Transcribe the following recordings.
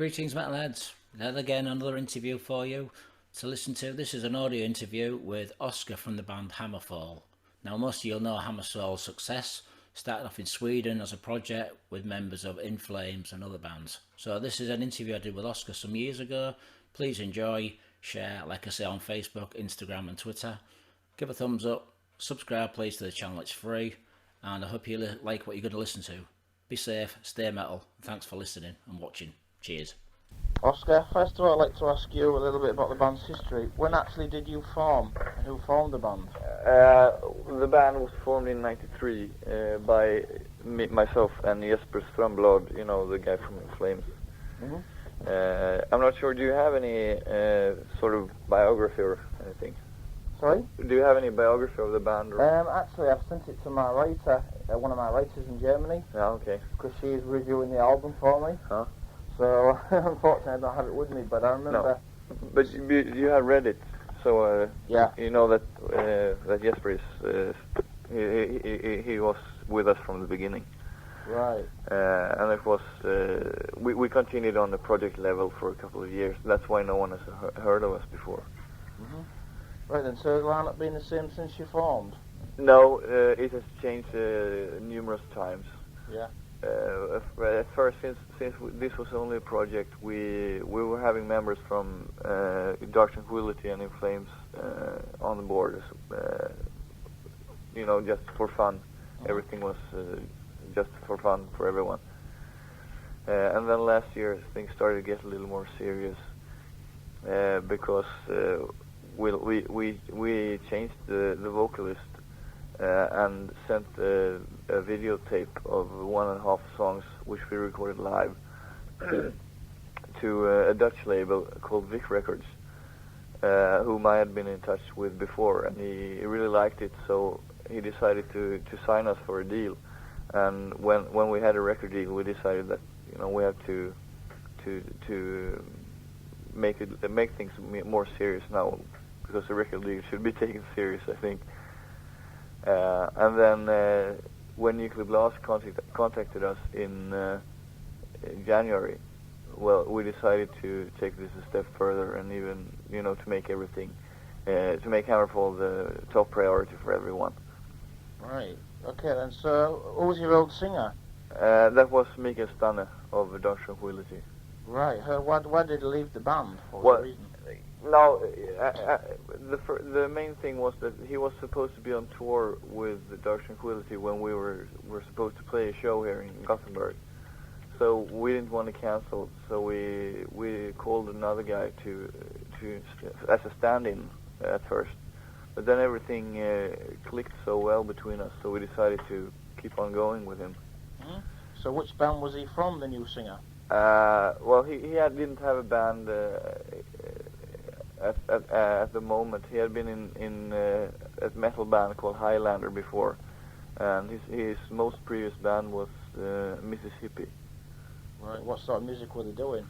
Greetings, metalheads. Then again, another interview for you to listen to. This is an audio interview with Oscar from the band Hammerfall. Now, most of you'll know Hammerfall's success, started off in Sweden as a project with members of In Flames and other bands. So this is an interview I did with Oscar some years ago. Please enjoy, share, like I say, on Facebook, Instagram and Twitter. Give a thumbs up, subscribe please to the channel, it's free, and I hope you like what you're going to listen to. Be safe, stay metal, thanks for listening and watching. Cheers. Oscar, first of all I'd like to ask you a little bit about the band's history. When actually did you form, and who formed the band? The band was formed in '93 by myself and Jesper Strömblad, you know, the guy from In Flames. Mm-hmm. I'm not sure, do you have any sort of biography or anything? Sorry? Do you have any biography of the band? Or? Actually I've sent it to my writer, one of my writers in Germany. Yeah, okay. Because she's reviewing the album for me. Huh? So, unfortunately I don't have it with me, but I remember... No. But you have read it, so yeah. You know that that Jesper is... he was with us from the beginning. Right. And it was... we continued on the project level for a couple of years. That's why no one has heard of us before. Mm-hmm. Right then, so the lineup been the same since you formed? No, it has changed numerous times. Yeah. At first, since this was only a project, we were having members from Dark Tranquility and In Flames on the board, you know, just for fun. Everything was just for fun for everyone. And then last year things started to get a little more serious because we changed the vocalist. And sent a videotape of 1.5 songs which we recorded live to a Dutch label called Vic Records, whom I had been in touch with before, and he really liked it, so he decided to sign us for a deal. And when we had a record deal, we decided that, you know, we have to make things more serious now, because the record deal should be taken serious, I think. And then when Nuclear Blast contacted us in January, well, we decided to take this a step further and even, you know, to make everything, to make Hammerfall the top priority for everyone. Right. Okay then. So, who was your old singer? That was Mikael Stanne of Dark Tranquility. Right. Why did he leave the band? What was the reason? No, the main thing was that he was supposed to be on tour with the Dark Tranquility when we were supposed to play a show here in Gothenburg. So we didn't want to cancel, so we called another guy to as a stand-in at first. But then everything clicked so well between us, so we decided to keep on going with him. Mm-hmm. So which band was he from, the new singer? Well, he didn't have a band at the moment. He had been in a metal band called Highlander before, and his most previous band was Mississippi. Right. What sort of music were they doing?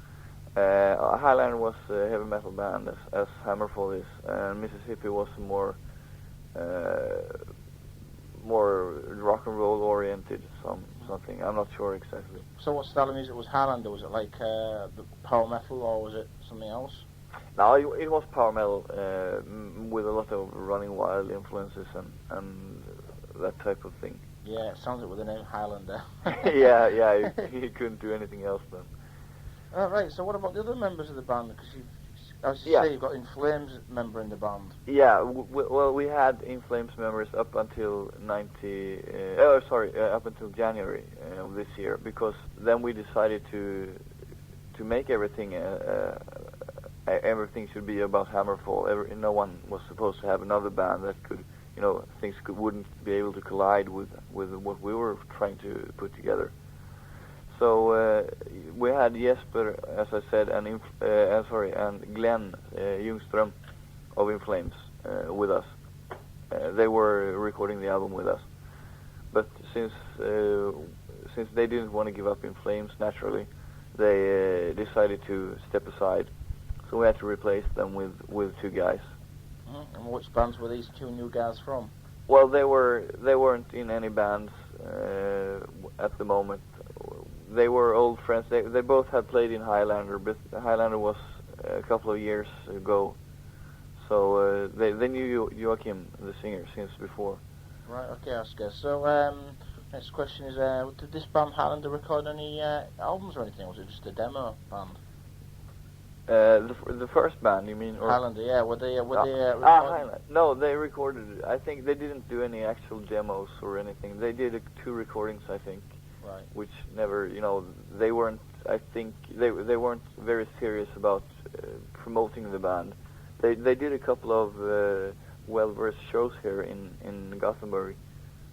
Highlander was a heavy metal band, as Hammerfall is, and Mississippi was more rock and roll oriented, something. I'm not sure exactly. So what style of music was Highlander? Was it like the power metal, or was it something else? No, it was power metal with a lot of Running Wild influences and that type of thing. Yeah, it sounds like with the name Highlander. yeah, he couldn't do anything else then. Right, so what about the other members of the band? Because you've got In Flames member in the band. Yeah, well, we had In Flames members up until up until January of this year, because then we decided to make everything everything should be about Hammerfall. No one was supposed to have another band that could, you know, wouldn't be able to collide with what we were trying to put together. So we had Jesper, as I said, and Glenn Ljungström of In Flames with us. They were recording the album with us, but since they didn't want to give up In Flames, naturally, they decided to step aside. So we had to replace them with two guys. Mm-hmm. And which bands were these two new guys from? Well, they weren't in any bands at the moment. they were old friends. They both had played in Highlander, but Highlander was a couple of years ago. So they knew Joachim, the singer, since before. Right, okay, Oscar. So, next question is, did this band Highlander record any albums or anything? Was it just a demo band? The first band, you mean? Or Highlander, yeah. Were they recording? Highlander. No, they recorded. I think they didn't do any actual demos or anything. They did 2 recordings, I think. Right. Which never, they weren't. I think they weren't very serious about promoting the band. They did a couple of well-versed shows here in Gothenburg,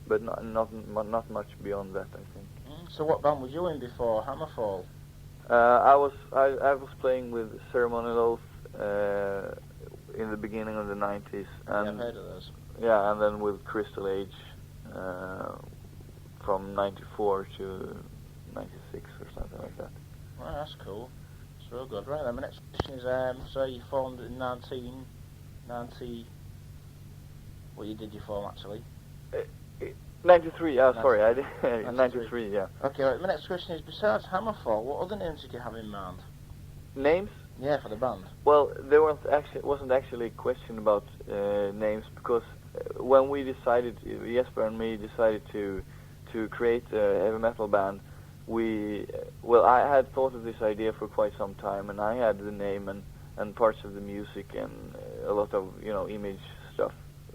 but not much beyond that, I think. So what band was you in before Hammerfall? I was playing with Ceremonial Oath in the beginning of the 90s. And I've heard of those. Yeah, and then with Crystal Age from 94 to 96 or something like that. Right, that's cool. It's real good. Right then, my next question is, so you formed in 1990... What year did you form, actually? 93, sorry, I did 93, yeah. Okay, right, my next question is, besides Hammerfall, what other names did you have in mind? Names? Yeah, for the band. Well, there wasn't actually a question about names, because when we decided, Jesper and me decided to create a heavy metal band, I had thought of this idea for quite some time, and I had the name and parts of the music and a lot of image stuff.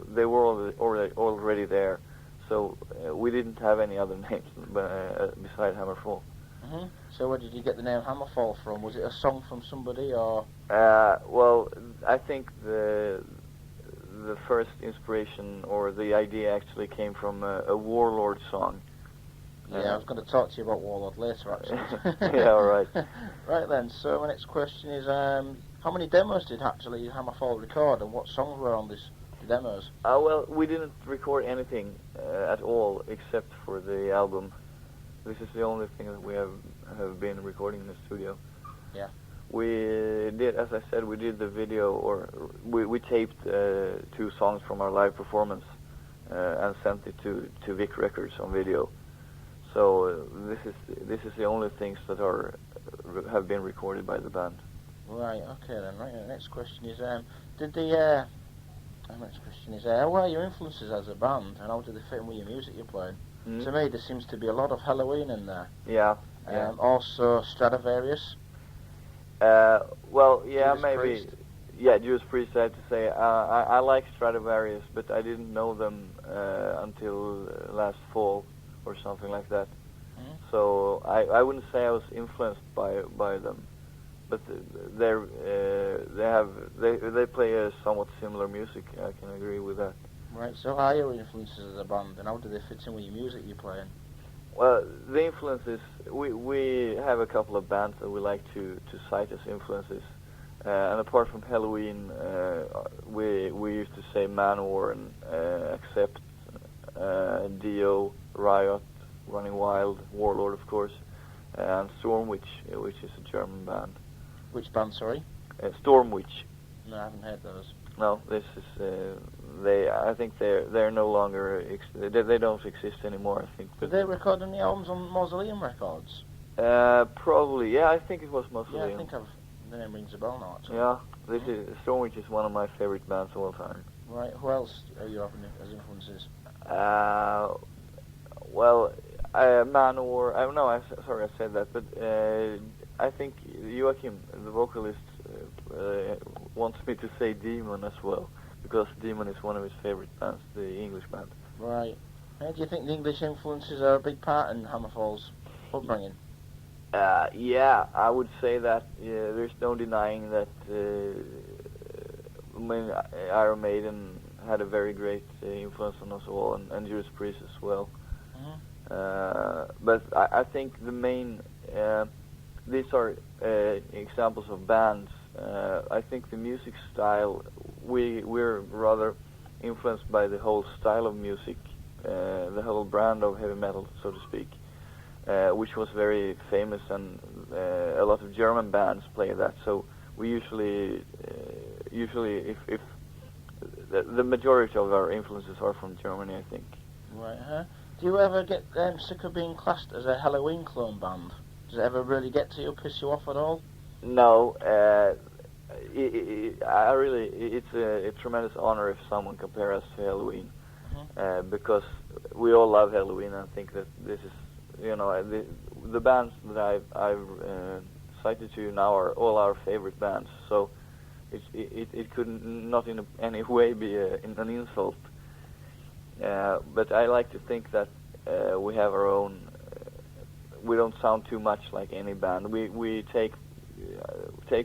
They were already there, so we didn't have any other names beside Hammerfall. Mm-hmm. So where did you get the name Hammerfall from? Was it a song from somebody, or? Well, I think the first inspiration or the idea actually came from a Warlord song. Yeah, I was going to talk to you about Warlord later, actually. Yeah, all right. Right then, so my next question is, how many demos did actually Hammerfall record, and what songs were on the demos? Well, we didn't record anything at all except for the album. This is the only thing that we have been recording in the studio. Yeah. We did, as I said, we did the video, or we taped 2 songs from our live performance and sent it to Vic Records on video. So this is the only things that have been recorded by the band. Right. Okay then. Right. The next question is, next question is, what are your influences as a band, and how do they fit in with your music you're playing? To me, there seems to be a lot of Halloween in there. Yeah. Also Stradivarius. Well, yeah, Judas maybe. Priest. Yeah, Judas Priest. I have to say, I like Stradivarius, but I didn't know them until last fall or something like that. So I wouldn't say I was influenced by them, but they play a somewhat similar music. I can agree with that. Right. So, how are your influences as a band, and how do they fit in with your music you're playing? Well, the influences, we have a couple of bands that we like to cite as influences, and apart from Halloween, we used to say Manowar and Accept, Dio, Riot, Running Wild, Warlord, of course, and Stormwitch, which is a German band. Which band, sorry? Stormwitch. No, I haven't heard those. No, this is I think they're no longer they don't exist anymore. I think. Did they record any albums on Mausoleum Records? Probably. Yeah, I think it was Mausoleum. Yeah, I think the name rings a bell now. Actually. Yeah, this is Stormwitch is one of my favorite bands of all time. Right. Who else are you having as influences? Well, Manowar. No, sorry, I said that, but I think Joachim, the vocalist, wants me to say Demon as well, because Demon is one of his favorite bands, the English band. Right. Do you think the English influences are a big part in Hammerfall's upbringing? Yeah, I would say that. There's no denying that. Iron Maiden had a very great influence on us all, and Judas Priest as well. But I think the main, these are examples of bands. I think the music style, we're rather influenced by the whole style of music, the whole brand of heavy metal, so to speak, which was very famous, and a lot of German bands play that. So we usually if the majority of our influences are from Germany, I think. Right. Do you ever get sick of being classed as a Halloween clone band? Does it ever really get to you, piss you off at all? No, it's a tremendous honor if someone compares us to Halloween, because we all love Halloween. And I think that this is, the bands that I've cited to you now are all our favorite bands. So it could not in any way be an insult. But I like to think that we have our own. We don't sound too much like any band. We take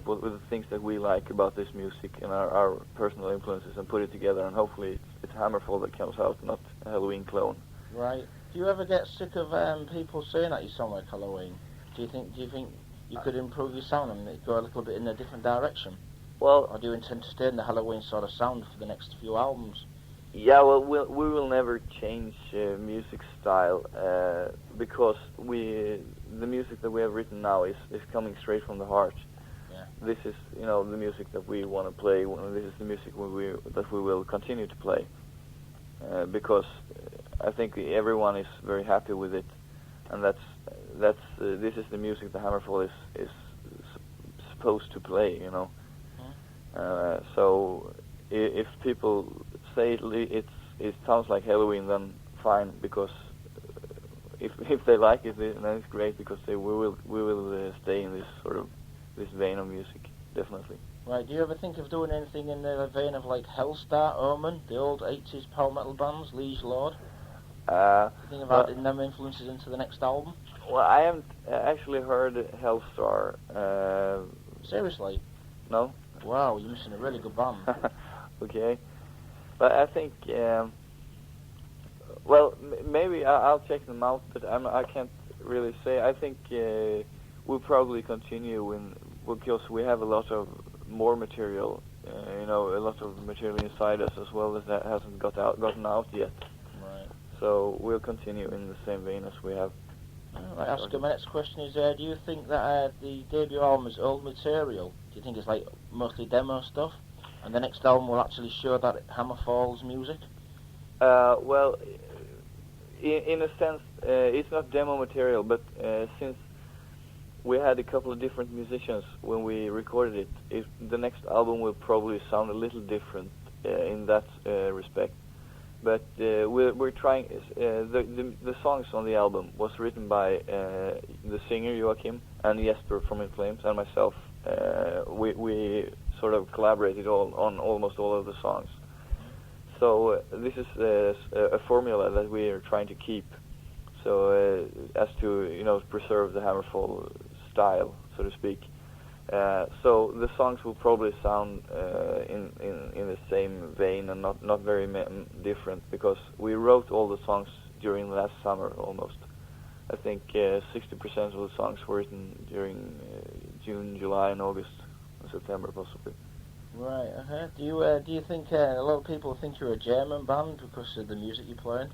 what the things that we like about this music and our personal influences and put it together, and hopefully it's Hammerfall that comes out, not a Halloween clone. Right. Do you ever get sick of people saying that you sound like Halloween? Do you think you could improve your sound and go a little bit in a different direction? Well, or do you intend to stay in the Halloween sort of sound for the next few albums? Yeah, well, we will never change music style because the music that we have written now is coming straight from the heart. Yeah. This is the music that we want to play. This is the music that we will continue to play because I think everyone is very happy with it, and this is the music the Hammerfall is supposed to play. So if people say it sounds like Halloween, then fine, because if they like it, then it's great, because we will stay in this vein of music, definitely. Right. Do you ever think of doing anything in the vein of like Hellstar, Omen, the old 80s power metal bands, Liege Lord? Do you think of adding them influences into the next album? Well, I haven't actually heard Hellstar. Seriously? No. Wow, you're missing a really good band. Okay. But I think, well, maybe I'll check them out, but I can't really say. I think we'll probably continue because we have a lot of more material, a lot of material inside us as well that hasn't gotten out yet. Right. So we'll continue in the same vein as we have. Right, Oscar, my next question is, do you think that the debut album is old material? Do you think it's like mostly demo stuff? And the next album will actually show that Hammerfall's music? Well, in a sense, it's not demo material, but since we had a couple of different musicians when we recorded it, the next album will probably sound a little different in that respect. But we're trying. The songs on the album was written by the singer Joachim and Jesper from In Flames and myself. We sort of collaborated on almost all of the songs. So this is a formula that we are trying to keep. So as to preserve the Hammerfall style, so to speak. So the songs will probably sound in the same vein and not very different, because we wrote all the songs during last summer almost. I think 60% of the songs were written during June, July, and August, and September possibly. Right. Do you think a lot of people think you're a German band because of the music you're playing?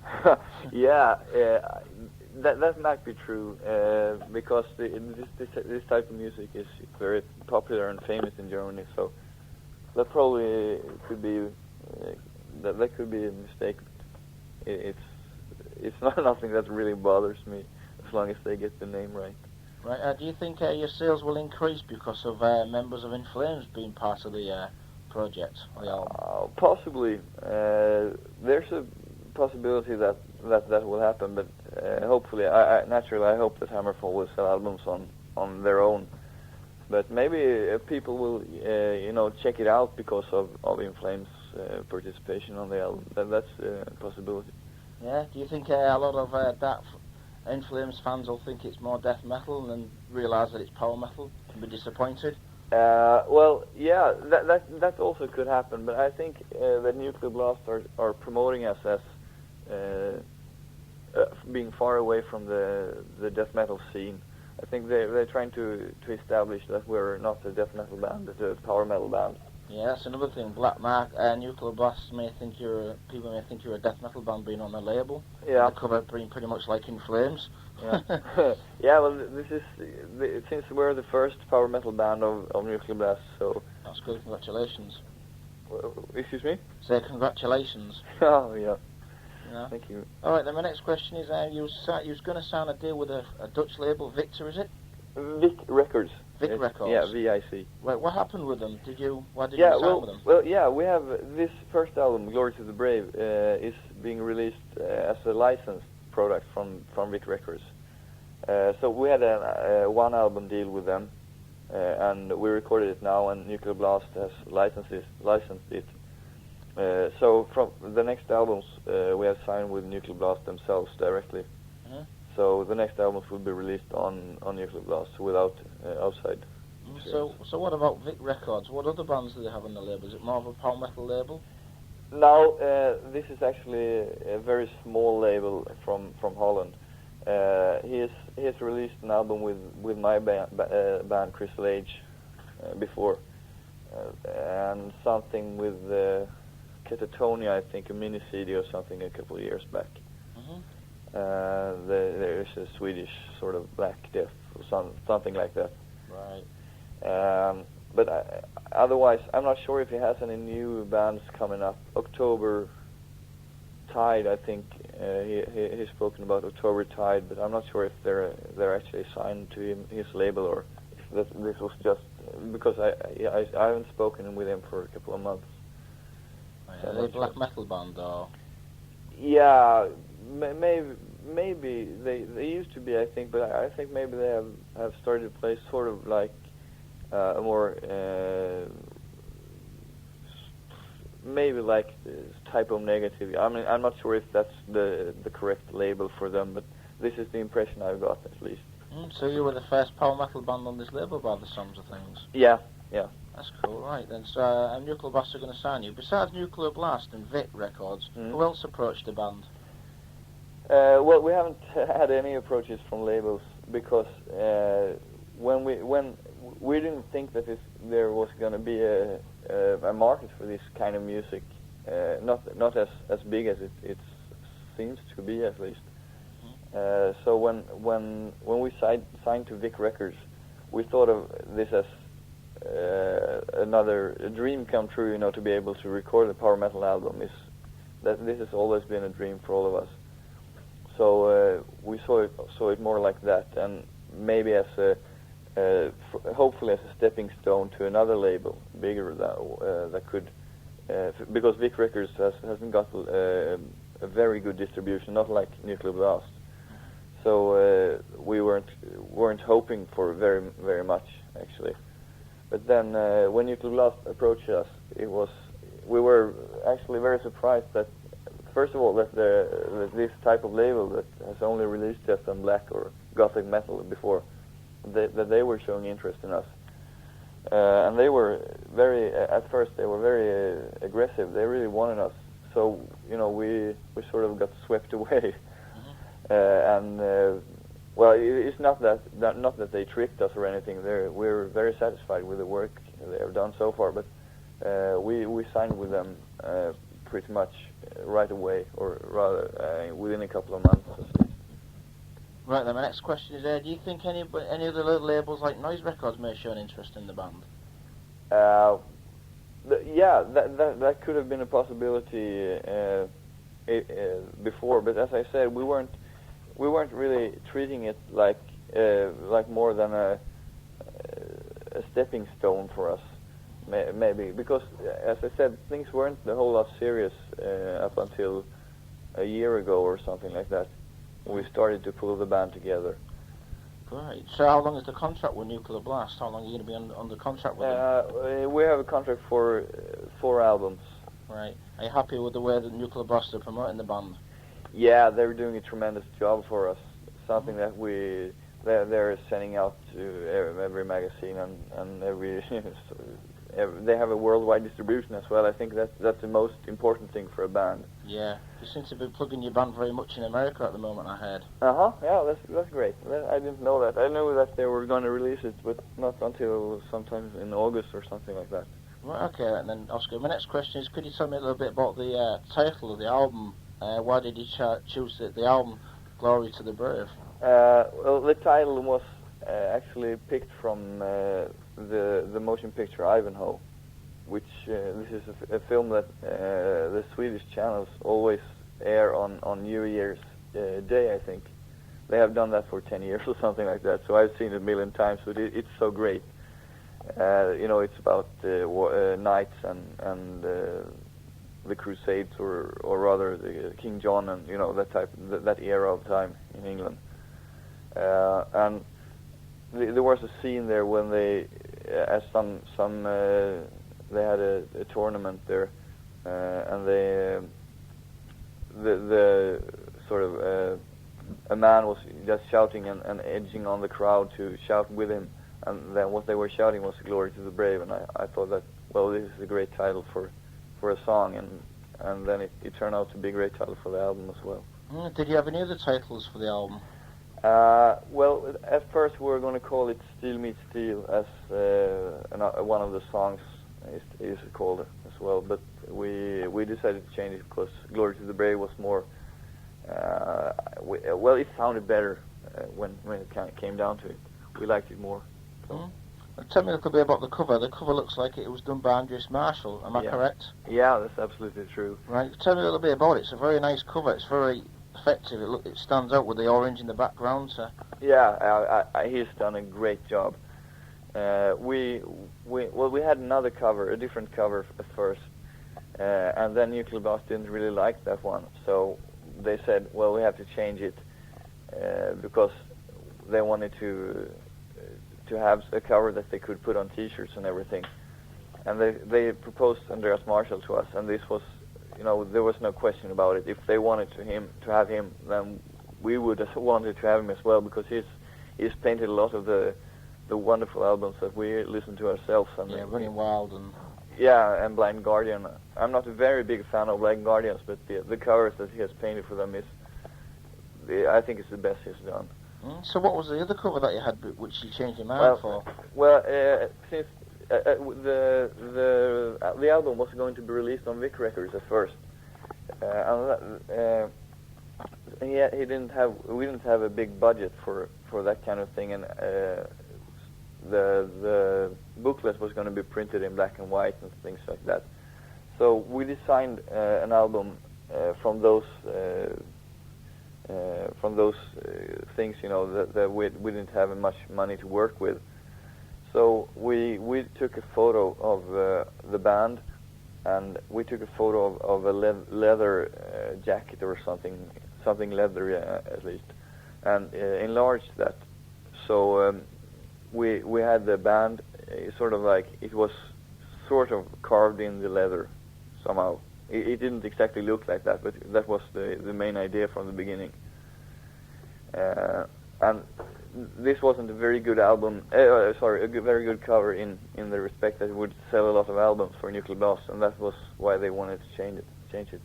Yeah, that might be true because this type of music is very popular and famous in Germany. So that probably could be that could be a mistake. It's not nothing that really bothers me as long as they get the name right. Right. Do you think your sales will increase because of members of In Flames being part of the project or the album? Possibly. There's a possibility that will happen, but hopefully, naturally, I hope that Hammerfall will sell albums on their own. But maybe people will, check it out because of In Flames' participation on the album. That's a possibility. Yeah. Do you think a lot of that In Flames fans will think it's more death metal and then realise that it's power metal and be disappointed? Well, yeah, that also could happen. But I think that Nuclear Blast are promoting us as being far away from the death metal scene. I think they're trying to establish that we're not a death metal band, but a power metal band. Yeah, that's another thing. Black Mark and Nuclear Blast people may think you're a death metal band being on the label. Yeah. And the cover being pretty much like In Flames. Yeah. Yeah. Well, this is since we're the first power metal band of Nuclear Blast, so. That's good. Congratulations. Excuse me? Say congratulations. Oh yeah. Yeah. Thank you. All right. Then my next question is, you was going to sign a deal with a Dutch label, Victor, is it? Vic Records. Vic Records. Yeah, VIC. Right, what happened with them? Why did Yeah, you sign with them? well, yeah, we have this first album, Glory to the Brave, is being released as a licensed product from Vic Records. So we had a one album deal with them, and we recorded it now, and Nuclear Blast has licensed it. So from the next albums, we have signed with Nuclear Blast themselves directly. Uh-huh. So the next albums will be released on Nuclear Blast without outside. So what about Vic Records? What other bands do they have on the label? Is it more of a power metal label? No, this is actually a very small label from Holland. He has released an album with my band Crystal Age before, and something with Catatonia, I think, a mini CD or something a couple of years back. Mm-hmm. There is a Swedish sort of Black Death or something like that. Right. But otherwise, I'm not sure if he has any new bands coming up. October Tide, I think he's spoken about October Tide, but I'm not sure if they're actually signed to his label, or if this was just because I haven't spoken with him for a couple of months. Are they a black metal band or? Yeah, maybe they used to be, I think, but I think maybe they have started to play sort of like a more maybe like Typo Negative. I mean, I'm not sure if that's the correct label for them, but this is the impression I've got, at least. So you were the first power metal band on this label by the sounds of things? Yeah. That's cool, right then. So Nuclear Blast are going to sign you. Besides Nuclear Blast and Vic Records, who else approached the band? Well, we haven't had any approaches from labels because when we didn't think that there was going to be a market for this kind of music, not as big as it seems to be, at least. So when we signed to Vic Records, we thought of this as another dream come true, to be able to record a power metal album. This has always been a dream for all of us. So we saw it more like that, and maybe as hopefully as a stepping stone to another label, bigger that could, because Vic Records hasn't got a very good distribution, not like Nuclear Blast. So we weren't hoping for very very much, actually. But then when Nuclear Blast approached us, we were actually very surprised that, first of all, that this type of label that has only released Death and Black or Gothic metal before, that they were showing interest in us. And they were at first they were very aggressive. They really wanted us. So, we sort of got swept away. Well, it's not that they tricked us or anything. We're very satisfied with the work they have done so far, but we signed with them pretty much right away, or rather within a couple of months. Right then, my next question is, do you think any other little labels like Noise Records may show an interest in the band? Yeah, that could have been a possibility before, but as I said, we weren't really treating it like more than a stepping stone for us, maybe, because as I said, things weren't a whole lot serious up until a year ago or something like that. We started to pull the band together. Right. So how long is the contract with Nuclear Blast? How long are you going to be under contract with them? We have a contract for 4 albums. Right. Are you happy with the way that Nuclear Blast are promoting the band? Yeah, they're doing a tremendous job for us. Something that they're sending out to every magazine and every. They have a worldwide distribution as well. I think that's the most important thing for a band. Yeah, you seem to be plugging your band very much in America at the moment, I heard. Yeah, that's great. I didn't know that. I knew that they were going to release it, but not until sometime in August or something like that. Right. Okay. And then Oscar, my next question is: could you tell me a little bit about the title of the album? Why did you choose the album "Glory to the Brave"? Well, the title was actually picked from the motion picture Ivanhoe, which this is a film that the Swedish channels always air on New Year's Day, I think, they have done that for 10 years or something like that. So I've seen it a million times, but it's so great. It's about knights and the Crusades, or rather the King John, and that era of time in England. And there was a scene there when they, they had a tournament there, and the sort of a man was just shouting and edging on the crowd to shout with him, and then what they were shouting was "Glory to the Brave," and I thought that, well, this is a great title for a song, and then it turned out to be a great title for the album as well. Did you have any other titles for the album? Well, at first we were going to call it Stalemate Stale, as one of the songs is called as well, but we decided to change it because "Glory to the Brave" was more. It sounded better when it came down to it. We liked it more. So. Tell me a little bit about the cover. The cover looks like it was done by Andreas Marshall. Am I correct? Yeah, that's absolutely true. Right. Tell me a little bit about it. It's a very nice cover. It's very effective. It stands out with the orange in the background. So. Yeah, he's done a great job. We had another cover, a different cover at first, and then Nuclear Blast didn't really like that one, so they said, well, we have to change it because they wanted to have a cover that they could put on T-shirts and everything, and they proposed Andreas Marshall to us, and this was, there was no question about it. If they wanted to have him, then we would have wanted to have him as well, because he's painted a lot of the wonderful albums that we listen to ourselves. And Running Wild and... Yeah, and Blind Guardian. I'm not a very big fan of Blind Guardians, but the covers that he has painted for them I think it's the best he's done. So what was the other cover that you had, which you changed your mind for? Well, since the album was going to be released on Vic Records at first, we didn't have a big budget for that kind of thing, and the booklet was going to be printed in black and white and things like that. So we designed an album from those things, that we didn't have much money to work with. So we took a photo of the band, and we took a photo of a leather jacket or something leathery at least, and enlarged that. So we had the band sort of like, it was sort of carved in the leather somehow. It didn't exactly look like that, but that was the main idea from the beginning. And this wasn't a very good album, a very good cover in the respect that it would sell a lot of albums for Nuclear Blast, and that was why they wanted to change it.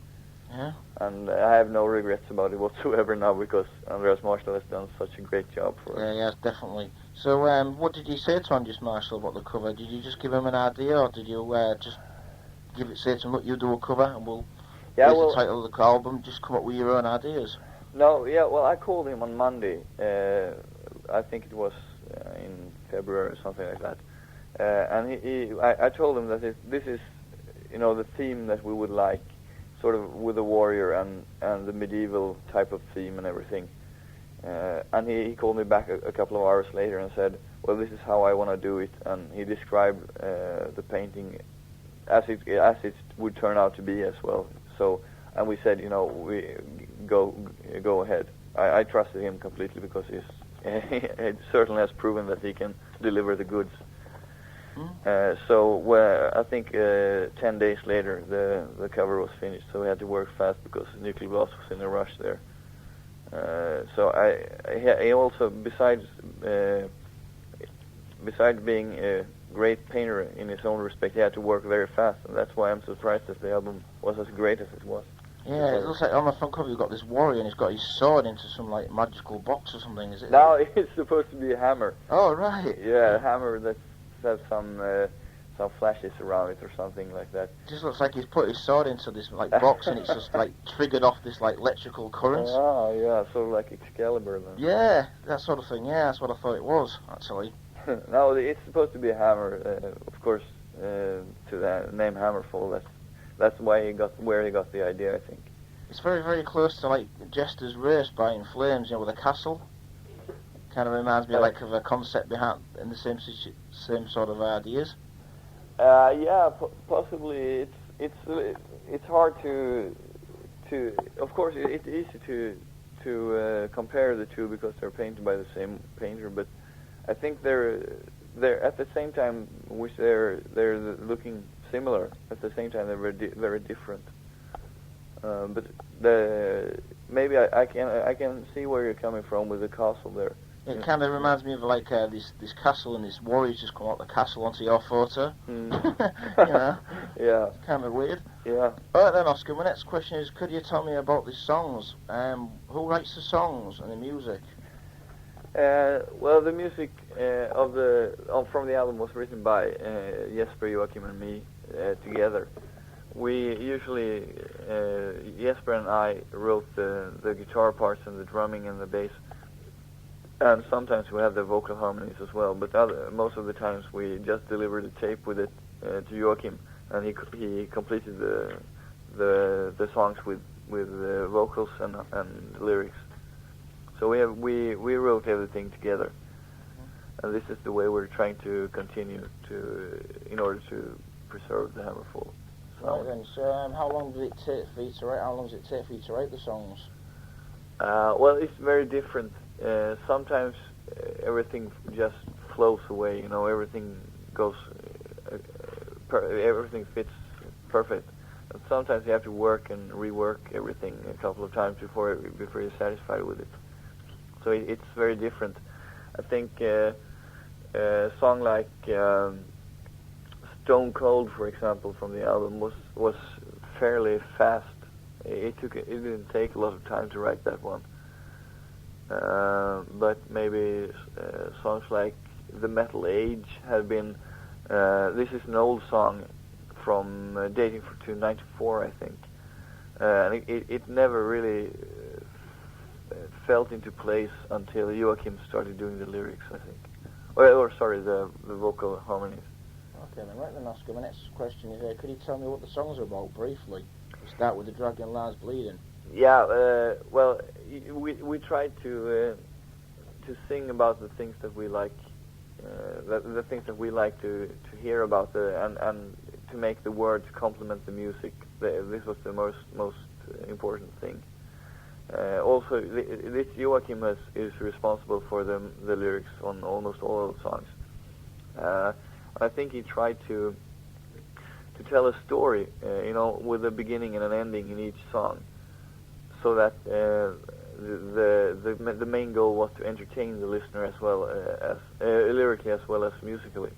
Yeah. And I have no regrets about it whatsoever now, because Andreas Marshall has done such a great job for us. Yeah, definitely. So, what did you say to Andreas Marshall about the cover? Did you just give him an idea, or did you just say to him, look, you do a cover, and we'll here's the title of the album, just come up with your own ideas? No, well, I called him on Monday. I think it was in February or something like that. And I told him that this is, the theme that we would like, sort of with the warrior and the medieval type of theme and everything. And he called me back a couple of hours later and said, well, this is how I want to do it. And he described the painting as it would turn out to be as well. So, and we said, we go ahead. I trusted him completely, because he certainly has proven that he can deliver the goods. So I think 10 days later the cover was finished, so we had to work fast because Nuclear Blast was in a rush there. So he also, besides being a great painter in his own respect, he had to work very fast, and that's why I'm surprised that the album was as great as it was. Yeah, it looks like on the front cover you've got this warrior and he's got his sword into some like magical box or something, is it? No, it's supposed to be a hammer. Oh, right. Yeah, a hammer that has some flashes around it or something like that. It just looks like he's put his sword into this like box and it's just like triggered off this like electrical current. Oh, yeah, sort of like Excalibur then. Yeah, that sort of thing. Yeah, that's what I thought it was, actually. No, it's supposed to be a hammer, of course, to the name Hammerfall. That's where he got the idea, I think. It's very, very close to like Jester's Race by In Flames, with a castle. Kind of reminds me like of a concept behind in the same sort of ideas. Yeah, possibly. It's hard to of course it's easy to compare the two because they're painted by the same painter, but I think they're at the same time, which they're looking similar. At the same time, they're very different. But maybe I can see where you're coming from with the castle there. It kind of reminds me of like this castle, and this warriors just come out the castle onto your photo. Yeah. It's kind of weird. Yeah. Alright then, Oscar, my next question is, could you tell me about the songs? Who writes the songs and the music? Well, the music from the album was written by Jesper, Joachim, and me together. We usually Jesper and I wrote the guitar parts and the drumming and the bass, and sometimes we have the vocal harmonies as well. But most of the times we just delivered a tape with it to Joachim, and he completed the songs with vocals and lyrics. So we wrote everything together, and this is the way we're trying to continue in order to preserve the Hammerfall. Right then. So how long does it take for you to write? How long does it take for you to write the songs? Well, it's very different. Sometimes everything just flows away. Everything goes, everything fits perfect. And sometimes you have to work and rework everything a couple of times before you're satisfied with it. So it's very different. I think a song like Stone Cold, for example, from the album was fairly fast. It didn't take a lot of time to write that one. But maybe songs like The Metal Age have been. This is an old song from dating to '94, I think, and it never really felt into place until Joachim started doing the lyrics, I think, or sorry, the vocal harmonies. Okay then, right then, Oscar. My next question is, could you tell me what the songs are about briefly? We start with The Dragon Lies Bleeding. Yeah, well, we tried to sing about the things that we like, the things that we like to hear about, and to make the words complement the music. This was the most important thing. Also, this Joachim is responsible for the lyrics on almost all of the songs. I think he tried to tell a story, with a beginning and an ending in each song, so that the main goal was to entertain the listener as well as lyrically as well as musically.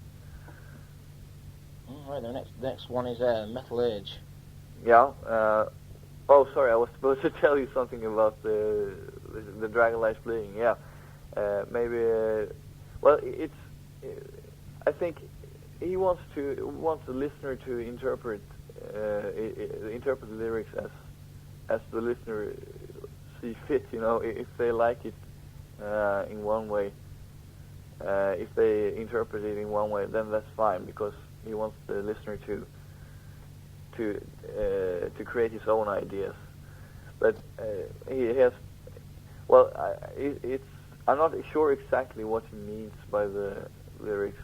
Right, the next one is Metal Age. Yeah. Oh, sorry, I was supposed to tell you something about the Dragon Lies Bleeding. Yeah. Maybe. Well, it's. I think he wants the listener to interpret the lyrics as the listener see fit. If they like it in one way, if they interpret it in one way, then that's fine, because he wants the listener to create his own ideas. But he has. Well, I'm not sure exactly what he means by the lyrics.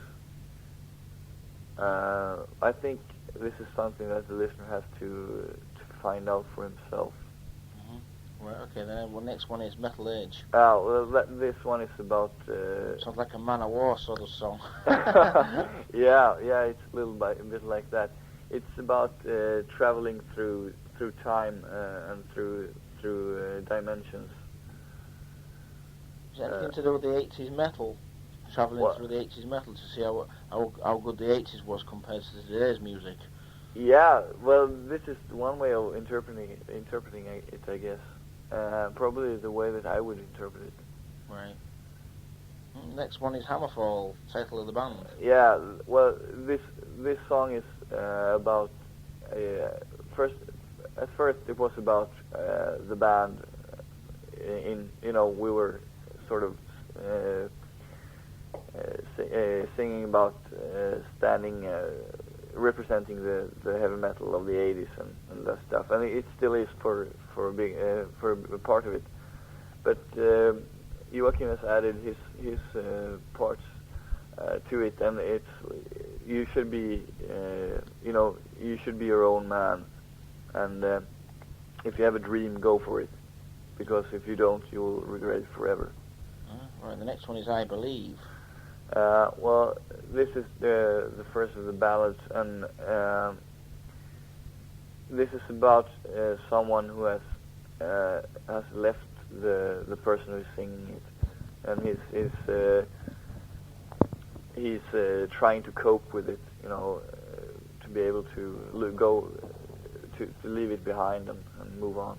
I think this is something that the listener has to find out for himself. Right, okay, then the next one is Metal Age. Well, this one is about... sounds like a Man of War sort of song. yeah, it's a bit like that. It's about traveling through time and through dimensions. Is it anything to do with the 80s metal? Travelling through the 80s metal to see how good the 80s was compared to today's music? Yeah, well, this is one way of interpreting it, I guess. Probably the way that I would interpret it. Right. Next one is Hammerfall, title of the band. Yeah, well, this song is about at first it was about the band. We were sort of singing about standing representing the heavy metal of the 80s and that stuff, and it still is for a part of it. But Joachim has added his parts to it, and you should be you should be your own man, and if you have a dream, go for it, because if you don't, you will regret it forever. Right, the next one is I Believe. Well, this is the first of the ballads, and this is about someone who has left the person who's singing it, and he's trying to cope with it, to be able to to leave it behind and move on.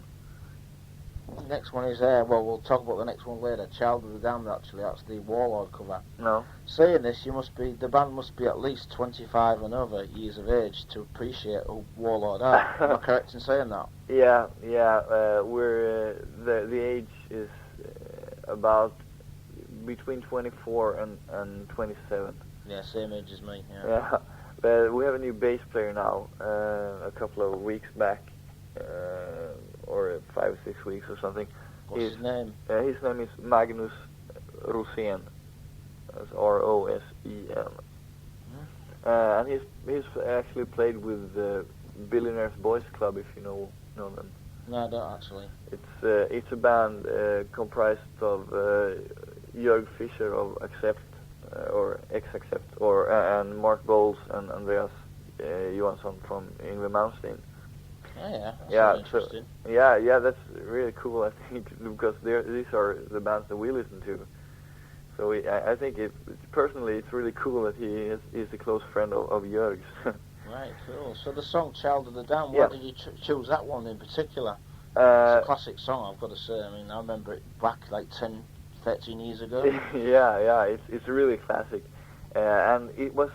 Next one is we'll talk about the next one later. Child of the Damned, actually, that's the Warlord cover. No. Saying this, the band must be at least 25 and over years of age to appreciate who Warlord are. Am I correct in saying that? Yeah. We're the age is about between 24 and 27. Yeah, same age as me. Yeah. But we have a new bass player now. A couple of weeks back. Or 5 or 6 weeks or something. What's his name? His name is Magnus Rosén. That's Rosen. And he's actually played with Billionaires Boys Club, if you know them. No, I don't actually. It's a band comprised of Jörg Fischer of Accept or Ex-Accept, and Mark Bowles and Andreas Johansson from Yngwie Malmsteen. Oh, yeah, that's really interesting. Yeah, that's really cool, I think, because these are the bands that we listen to. So I think personally it's really cool that he's a close friend of Jörg's. Right, cool. So the song Child of the Damned, yeah. Why did you choose that one in particular? It's a classic song, I've got to say. I mean, I remember it back like 10, 13 years ago. yeah, it's really classic. And it was,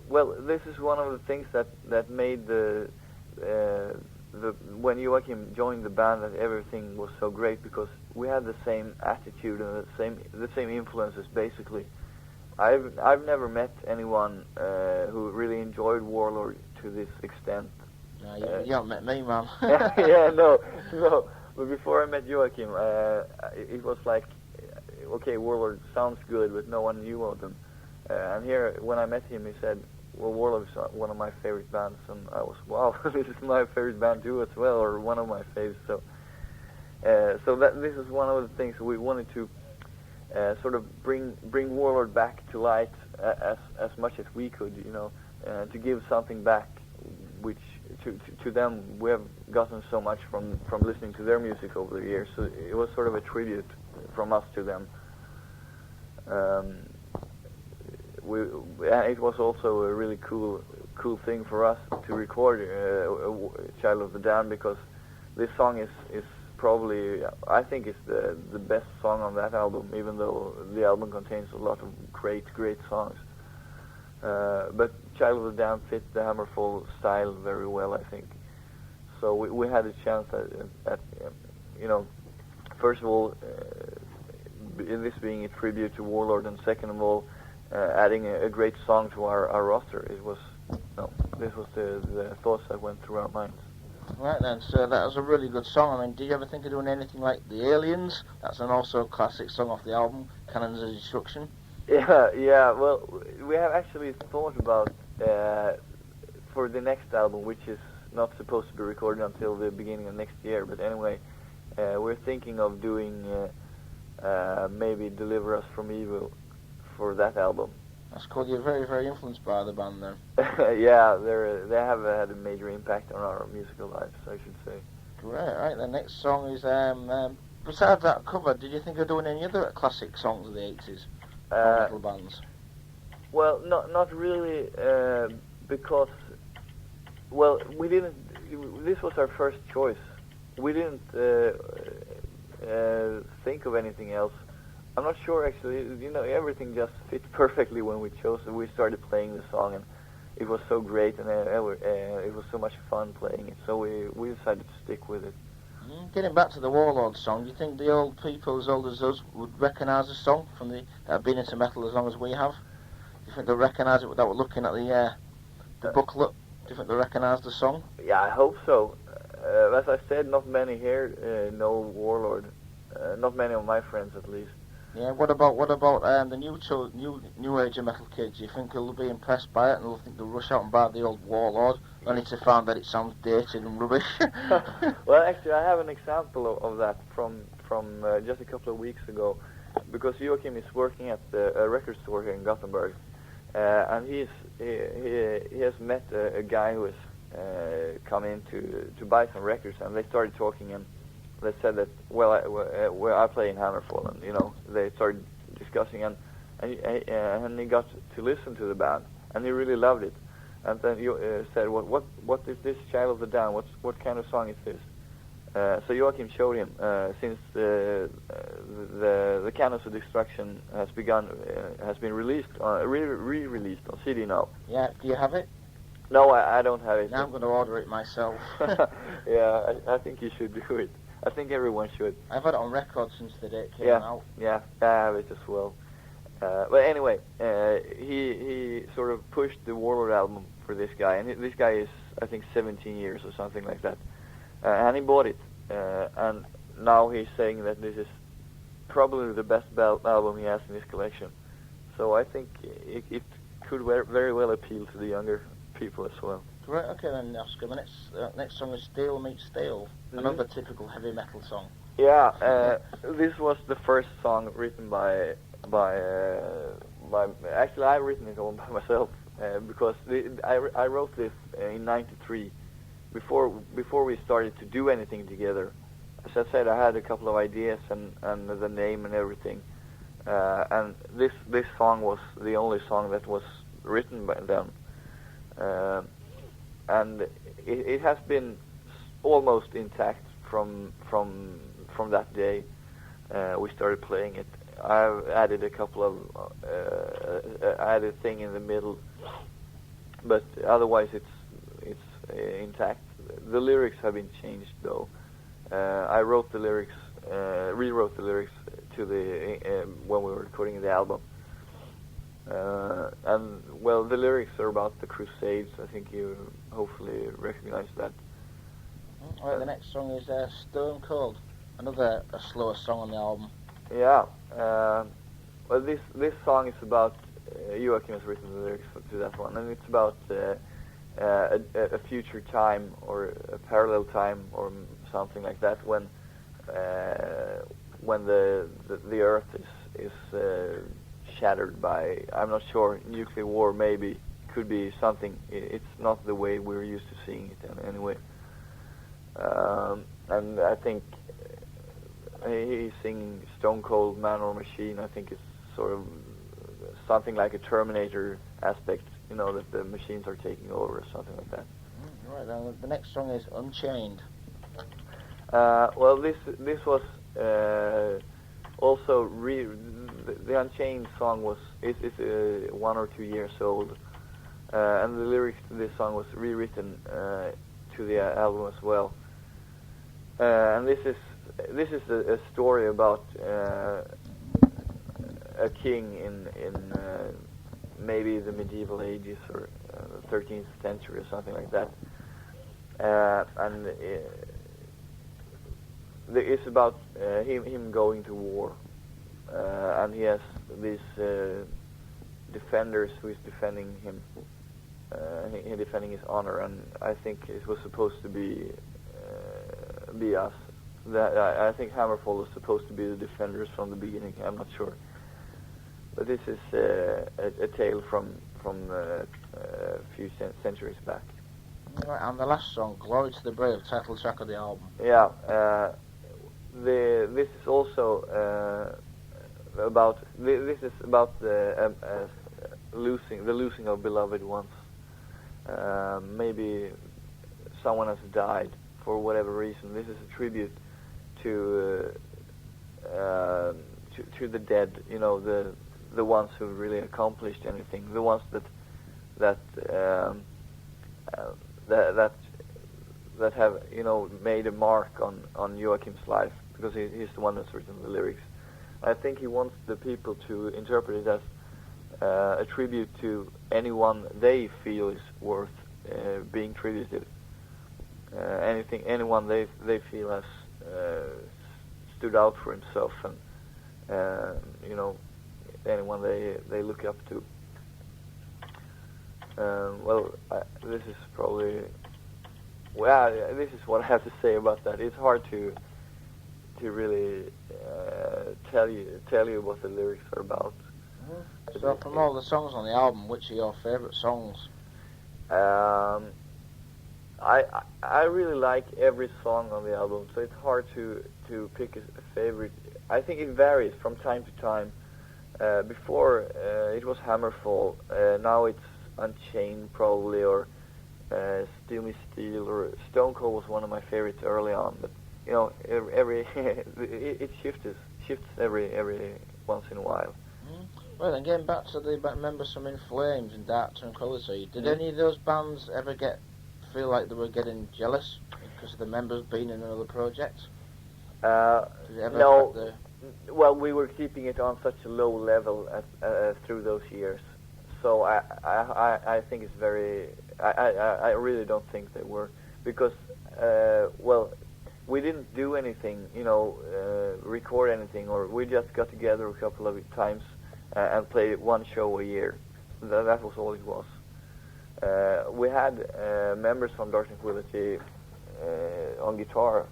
well, this is one of the things that made when Joachim joined the band, that everything was so great, because we had the same attitude and the same influences basically. I've never met anyone who really enjoyed Warlord to this extent. No, you haven't met me, man. Yeah, no. But before I met Joachim, it was like, okay, Warlord sounds good, but no one knew of them. And here, when I met him, he said, well, Warlord is one of my favorite bands, and I was, wow, this is my favorite band too as well, or one of my favorites. So this is one of the things we wanted to sort of bring Warlord back to light as much as we could, to give something back, which to them we have gotten so much from listening to their music over the years. So it was sort of a tribute from us to them. It was also a really cool thing for us to record Child of the Damned, because this song is probably, I think it's the best song on that album, even though the album contains a lot of great songs. But Child of the Damned fit the Hammerfall style very well, I think. So we had a chance at first of all, this being a tribute to Warlord, and second of all, adding a great song to our roster. This was the thoughts that went through our minds. Right then, so that was a really good song. I mean, did you ever think of doing anything like The Aliens? That's also a classic song off the album, Cannons of Destruction. Yeah. Well, we have actually thought about for the next album, which is not supposed to be recorded until the beginning of next year. But anyway, we're thinking of doing maybe Deliver Us from Evil for that album. That's cool. You're very, very influenced by the band then. Yeah, they have had a major impact on our musical lives, I should say. Right. The next song is, besides that cover, did you think of doing any other classic songs of the 80s? Metal bands? Well, not really, because, well, we didn't, this was our first choice. We didn't think of anything else. I'm not sure, actually. Everything just fit perfectly when we chose it. We started playing the song, and it was so great, and it was so much fun playing it. So we decided to stick with it. Getting back to the Warlord song, do you think the old people as old as us would recognise the song that have been into metal as long as we have? Do you think they'll recognise it without looking at the the booklet? Do you think they recognise the song? Yeah, I hope so. As I said, not many here know Warlord. Not many of my friends, at least. Yeah. What about the new age of metal kids? Do you think they'll be impressed by it and they'll think they'll rush out and buy the old Warlord only to find that it sounds dated and rubbish? Well, actually, I have an example of that from just a couple of weeks ago, because Joachim is working at a record store here in Gothenburg, and he has met a guy who has come in to buy some records, and they started talking, and they said that I play in Hammerfall, and they started discussing, and he got to listen to the band, and he really loved it, and then you said, what is this Child of the Damned? What kind of song is this? So Joachim showed him, since the Candles of Destruction has been released, re-released on CD now. Yeah, do you have it? No, I don't have it. Now I'm going to order it myself. Yeah, I think you should do it. I think everyone should. I've had it on record since the day it came out. Yeah, I have it as well. But anyway, he sort of pushed the Warlord album for this guy, and this guy is, I think, 17 years or something like that. And he bought it, and now he's saying that this is probably the best album he has in his collection. So I think it could very well appeal to the younger people as well. Right, okay then, Oscar. The next song is Stalemate Stale, another typical heavy metal song. Yeah, this was the first song written by actually I've written it all by myself, because I wrote this in '93. Before we started to do anything together. As I said, I had a couple of ideas and the name and everything, and this song was the only song that was written by them, and it has been almost intact from that day we started playing it. I've added a couple of added thing in the middle, but otherwise it's intact. The lyrics have been changed though. I wrote the lyrics, rewrote the lyrics to when we were recording the album, and well, the lyrics are about the Crusades. I think you hopefully recognize that. Alright, the next song is Stone Cold, another slower song on the album. Yeah, well, this song is about Joachim has written the lyrics to that one, and it's about a future time or a parallel time or something like that when the Earth is shattered by, I'm not sure, nuclear war. Maybe could be something. It's not the way we're used to seeing it anyway. And I think he's singing Stone Cold Man or Machine. I think it's sort of something like a Terminator aspect, that the machines are taking over or something like that. Right, then the next song is Unchained. Well, this was also the Unchained song is 1 or 2 years old, and the lyrics to this song was rewritten to the album as well. And this is a story about a king in maybe the medieval ages or the 13th century or something like that, and it's about him going to war, and he has these defenders who is defending him, defending his honor, and I think it was supposed to be us. I think Hammerfall was supposed to be the defenders from the beginning. I'm not sure. But this is a tale from a few centuries back. Right, and the last song, Glory to the Brave, title track of the album. Yeah, this is also about the losing of beloved ones. Maybe someone has died for whatever reason. This is a tribute to the dead. The ones who really accomplished anything, the ones that have made a mark on Joachim's life, because he's the one that's written the lyrics. I think he wants the people to interpret it as a tribute to anyone they feel is worth being tributed. Anyone they feel has stood out for himself, and anyone they look up to. This is probably this is what I have to say about that. It's hard to really tell you what the lyrics are about. Mm-hmm. So from all the songs on the album, which are your favourite songs? I really like every song on the album, so it's hard to pick a favorite. I think it varies from time to time. Before it was Hammerfall, now it's Unchained probably, or Stalemate Stale, or Stone Cold was one of my favorites early on. But every it shifts every once in a while. Mm. Well, then getting back to the Remember Some In Flames and Dark Tranquility, did any of those bands ever feel like they were getting jealous because of the members being in another project? Did it ever no. Well, we were keeping it on such a low level through those years, so I think it's very. I really don't think they were, because we didn't do anything, record anything, or we just got together a couple of times and played one show a year. That was all it was. We had members from Dark Tranquility on guitar.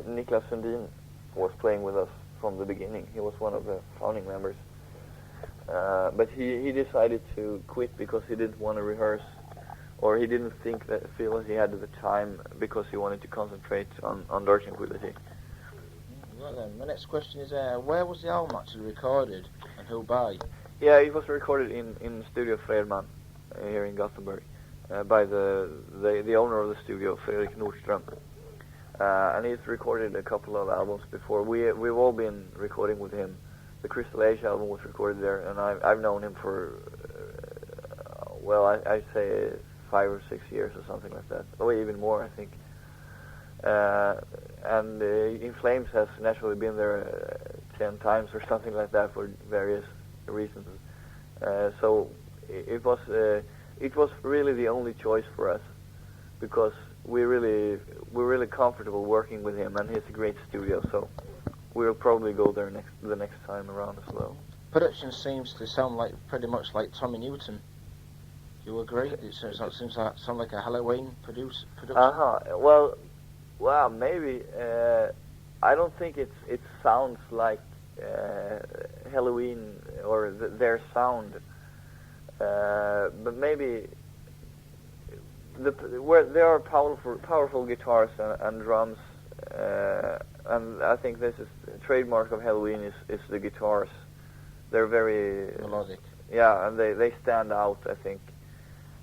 Niklas Sundin was playing with us from the beginning. He was one of the founding members. But he decided to quit because he didn't want to rehearse, or he didn't feel that he had the time, because he wanted to concentrate on Dark Tranquility. Right then, my next question is, where was the album actually recorded, and who by? Yeah, it was recorded in Studio Fredman here in Gothenburg by the owner of the studio, Fredrik Nordström. And he's recorded a couple of albums before. We've all been recording with him. The Crystal Age album was recorded there, and I've known him for I'd say 5 or 6 years or something like that, or even more, I think. And In Flames has naturally been there 10 times or something like that for various reasons. So it was really the only choice for us, because we're really comfortable working with him, and he's a great studio. So we'll probably go there the next time around as well. Production seems to sound pretty much like Tommy Newton. Do you agree? It seems like a Halloween production. Well, maybe. I don't think it sounds like Halloween or their sound, but maybe where there are powerful guitars and drums, and I think this is trademark of Halloween is the guitars. They're very melodic. Yeah, and they stand out, I think.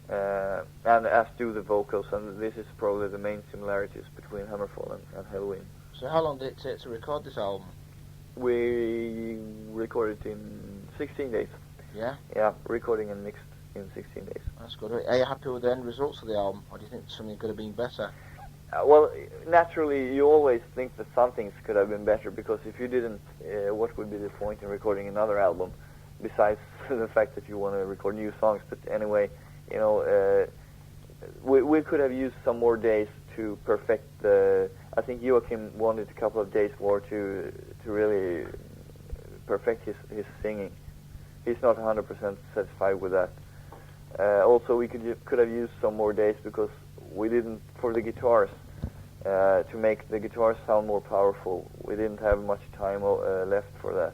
And as do the vocals, and this is probably the main similarities between Hammerfall and Halloween. So how long did it take to record this album? We recorded in 16 days. Yeah? Yeah, recording and mixed in 16 days. That's good. Are you happy with the end results of the album, or do you think something could have been better? Well, naturally, you always think that some things could have been better, because if you didn't, what would be the point in recording another album, besides the fact that you want to record new songs? But anyway, we could have used some more days to perfect the. I think Joachim wanted a couple of days more to really perfect his singing. He's not 100% satisfied with that. Also, we could have used some more days, because we didn't, for the guitars, to make the guitars sound more powerful. We didn't have much time left for that.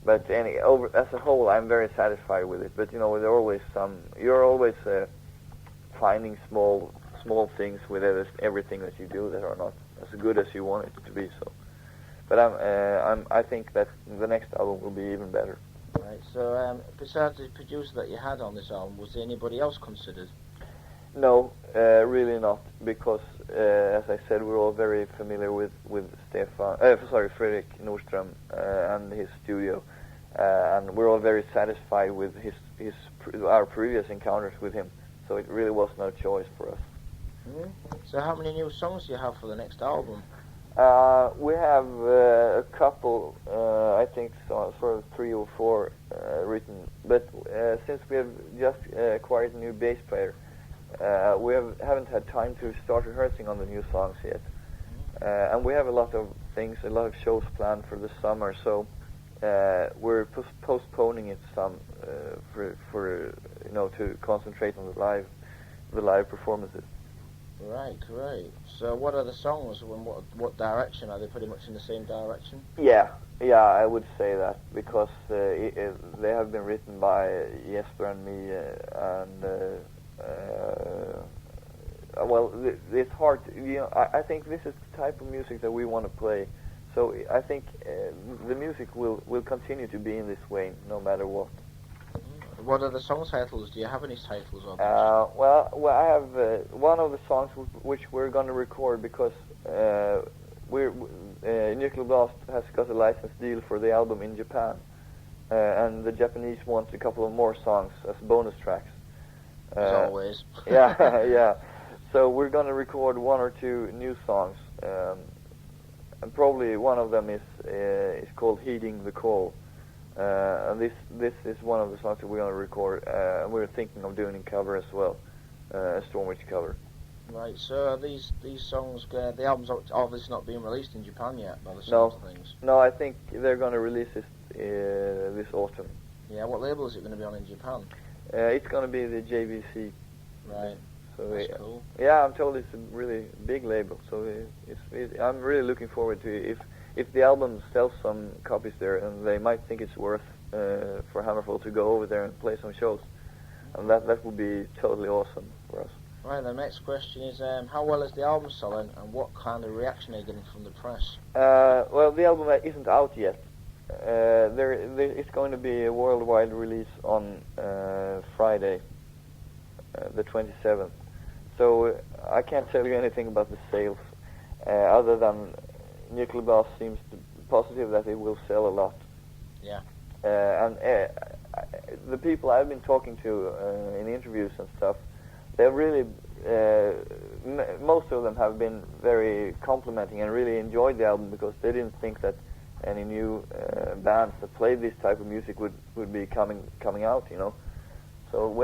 But as a whole, I'm very satisfied with it. But there are always you're always finding small things with everything that you do that are not as good as you want it to be. So, but I think that the next album will be even better. Right. So besides the producer that you had on this album, was there anybody else considered? No, really not, because as I said, we're all very familiar with Fredrik Nordström and his studio, and we're all very satisfied with our previous encounters with him. So it really was no choice for us. So how many new songs do you have for the next album? We have a couple, I think, sort of 3 or 4 written. But since we have just acquired a new bass player, we haven't had time to start rehearsing on the new songs yet. And we have a lot of things, a lot of shows planned for the summer, so we're postponing it some for to concentrate on the live performances. Right, great. So what are the songs and what direction? Are they pretty much in the same direction? Yeah, I would say that, because they have been written by Jesper and me, well, it's hard to, I think this is the type of music that we want to play, so I think the music will continue to be in this way, no matter what. What are the song titles? Do you have any titles of them? Well, I have one of the songs which we're going to record, because Nuclear Blast has got a license deal for the album in Japan, and the Japanese want a couple of more songs as bonus tracks. As always. Yeah. So we're going to record 1 or 2 new songs, and probably one of them is called "Heeding the Call." And this is one of the songs that we're going to record, and we're thinking of doing a cover as well, a Stormwitch cover. Right, so these songs, the album's obviously not being released in Japan yet, by the sounds of things. No, I think they're going to release this autumn. Yeah, what label is it going to be on in Japan? It's going to be the JVC. Right, so that's cool. Yeah, I'm told it's a really big label, so I'm really looking forward to it. If the album sells some copies there, and they might think it's worth for Hammerfall to go over there and play some shows, and that would be totally awesome for us. Right, the next question is, how well is the album selling, and what kind of reaction are you getting from the press? Well, the album isn't out yet. It's going to be a worldwide release on Friday, the 27th. So I can't tell you anything about the sales, other than Nuclear Blast seems positive that it will sell a lot. Yeah. And the people I've been talking to in interviews and stuff, they're really, most of them have been very complimenting and really enjoyed the album, because they didn't think that any new bands that played this type of music would be coming out, So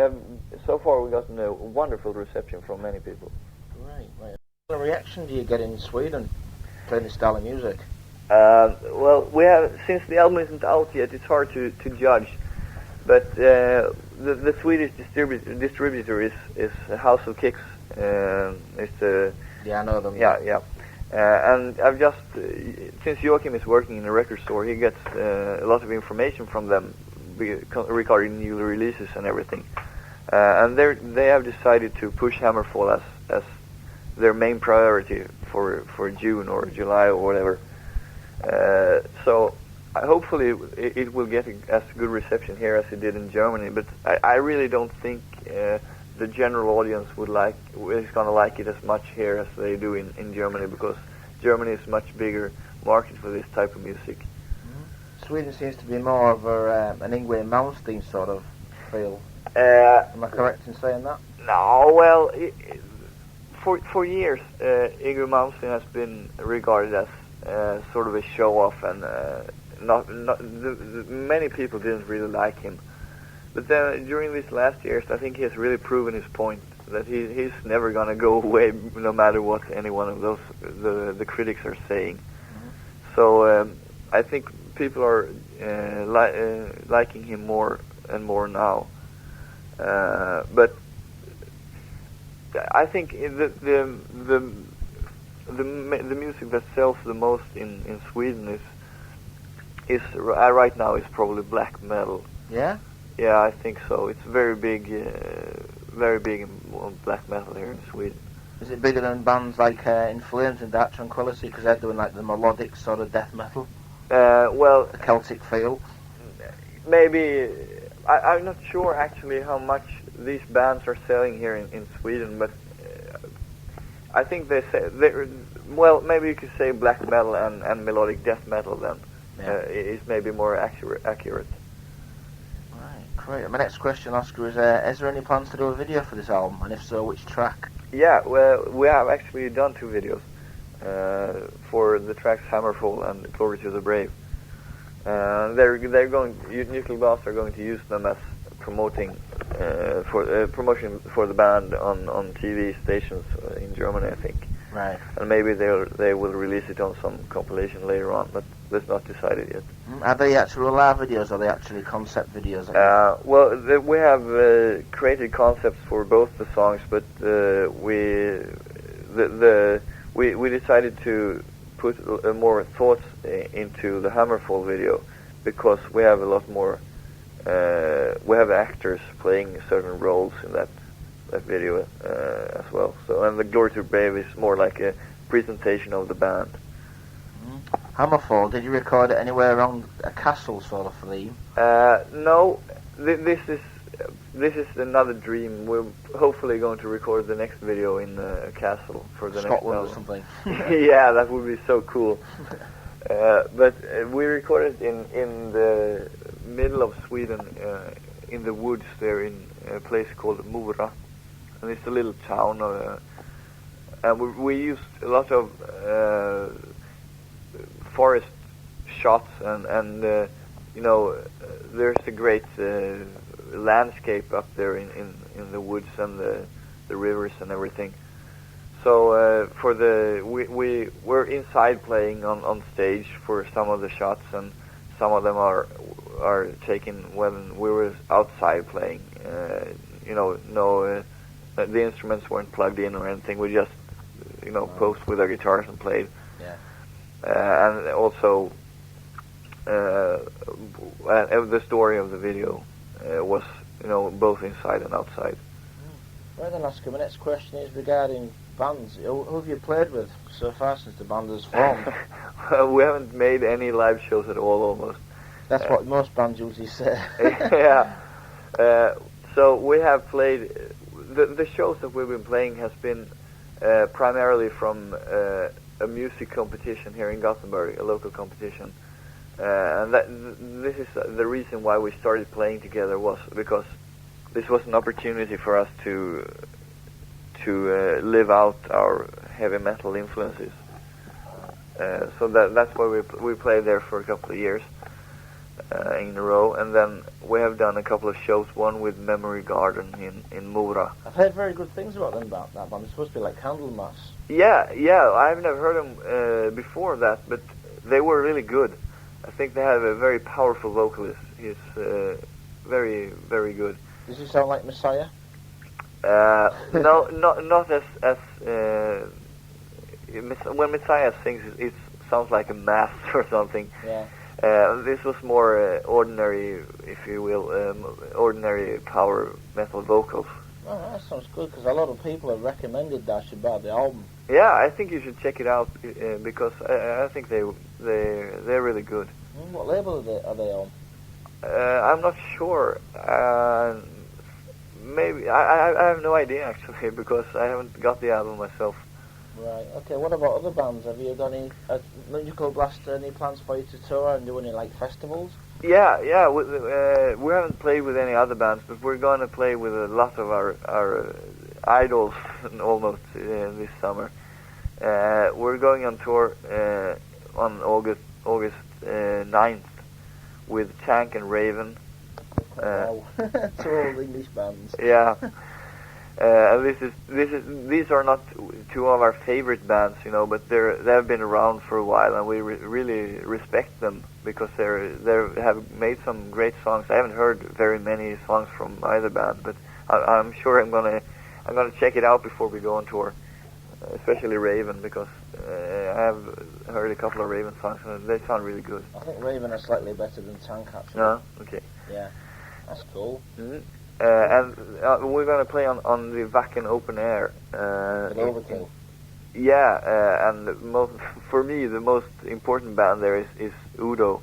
so far we've gotten a wonderful reception from many people. Right. What kind of reaction do you get in Sweden playing this style of music? Well, since the album isn't out yet, it's hard to judge. But the Swedish distributor is House of Kicks. Yeah, I know them. Yeah. And I've just, since Joachim is working in a record store, he gets a lot of information from them regarding new releases and everything. And they have decided to push Hammerfall as their main priority for June or July or whatever. So hopefully it will get as good reception here as it did in Germany. But I really don't think the general audience is going to like it as much here as they do in Germany, because Germany is a much bigger market for this type of music. Sweden seems to be more of an Yngwie Malmsteen sort of feel. Am I correct in saying that? No, well, for years, Yngwie Malmsteen has been regarded as sort of a show-off, and many people didn't really like him. But then during these last years, I think he has really proven his point, that he's never going to go away, no matter what any one of those the critics are saying. Mm-hmm. So I think people are liking him more and more now. But I think the music that sells the most in Sweden is right now is probably black metal. Yeah. Yeah, I think so. It's very big in black metal here in Sweden. Is it bigger than bands like In Flames and Dark Tranquility, because they're doing like the melodic sort of death metal? Well, the Celtic feel. Maybe I'm not sure actually how much these bands are selling here in Sweden, but I think they say well, maybe you could say black metal and melodic death metal then. Yeah. Is maybe more accurate. Right, great. My next question, Oscar, is there any plans to do a video for this album, and if so, which track? Yeah, well, we have actually done 2 videos. for the tracks Hammerfall and Glory to the Brave. They're going. Nuclear Blast are going to use them as promoting promotion for the band on TV stations in Germany, I think. Right. And maybe they will release it on some compilation later on, but that's not decided yet. Are they actual live videos, or are they actually concept videos? Well, we have created concepts for both the songs, but we decided to put more thoughts into the Hammerfall video, because we have a lot more. We have actors playing certain roles in that video as well. So, and the Glory to Brave is more like a presentation of the band. Hammerfall, did you record it anywhere around a castle sort of theme? No, this is another dream. We're hopefully going to record the next video in a castle for the Scotland next or album. something. Yeah, that would be so cool. But we recorded in the middle of Sweden, in the woods there, in a place called Mora, and it's a little town. And we used a lot of forest shots, and there's a great landscape up there in the woods and the rivers and everything. So we were inside playing on stage for some of the shots, and some of them are taken when we were outside playing. The instruments weren't plugged in or anything. We just posed with our guitars and played. Yeah. And also the story of the video was both inside and outside. Well then, Oscar, my next question is regarding bands. Who have you played with so far since the band has formed? We haven't made any live shows at all, almost. That's what most bands usually say. Yeah. So we have played. The shows that we've been playing has been primarily from a music competition here in Gothenburg, a local competition. And this is the reason why we started playing together, was because this was an opportunity for us to live out our heavy metal influences. So that's why we played there for a couple of years in a row, and then we have done a couple of shows. One with Memory Garden in Mora. I've heard very good things about them. About that band. It's supposed to be like Candlemass. Yeah. I've never heard them before that, but they were really good. I think they have a very powerful vocalist. He's very, very good. Does he sound like Messiah? No, not as when Messiah sings, it sounds like a mass or something. Yeah. This was more ordinary, if you will, ordinary power metal vocals. Oh, that sounds good, because a lot of people have recommended that I should buy the album. Yeah, I think you should check it out, because I think they're really good. What label are they on? I'm not sure. Maybe I have no idea actually, because I haven't got the album myself. Right. Okay. What about other bands? Have you done any Nuclear Blast? Any plans for you to tour and do any like festivals? Yeah. We haven't played with any other bands, but we're going to play with a lot of our idols almost this summer. We're going on tour on August 9th with Tank and Raven. Wow. Two old English bands. Yeah. These are not two of our favorite bands, but they have been around for a while, and we really respect them, because they have made some great songs. I haven't heard very many songs from either band, but I'm sure I'm gonna check it out before we go on tour, especially Raven, because I have heard a couple of Raven songs and they sound really good. I think Raven are slightly better than Tank, actually. No, okay. Yeah, that's cool. Mm-hmm. And we're going to play on the Wacken Open Air. Overkill. Yeah, and for me, the most important band there is Udo.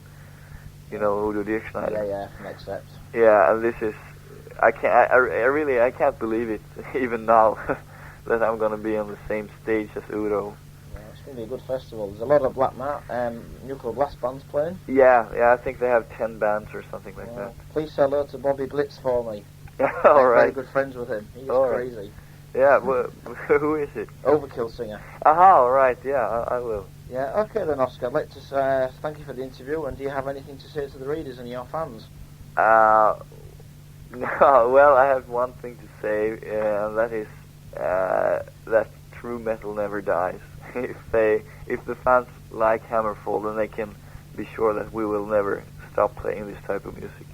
Udo Dirkschneider. Yeah, from Accept. Yeah, and this is, I can't believe it, even now, that I'm going to be on the same stage as Udo. Yeah, it's going to be a good festival. There's a lot of Nuclear Blast bands playing. Yeah, I think they have 10 bands or something like that. Please say hello to Bobby Blitz for me. All I'm right. very good friends with him. He's crazy. Yeah, well, who is it? Overkill singer. Aha, all right, yeah, I will. Yeah, okay then, Oscar. I'd like to thank you for the interview, and do you have anything to say to the readers and your fans? No, well, I have one thing to say, and that is that true metal never dies. If the fans like Hammerfall, then they can be sure that we will never stop playing this type of music.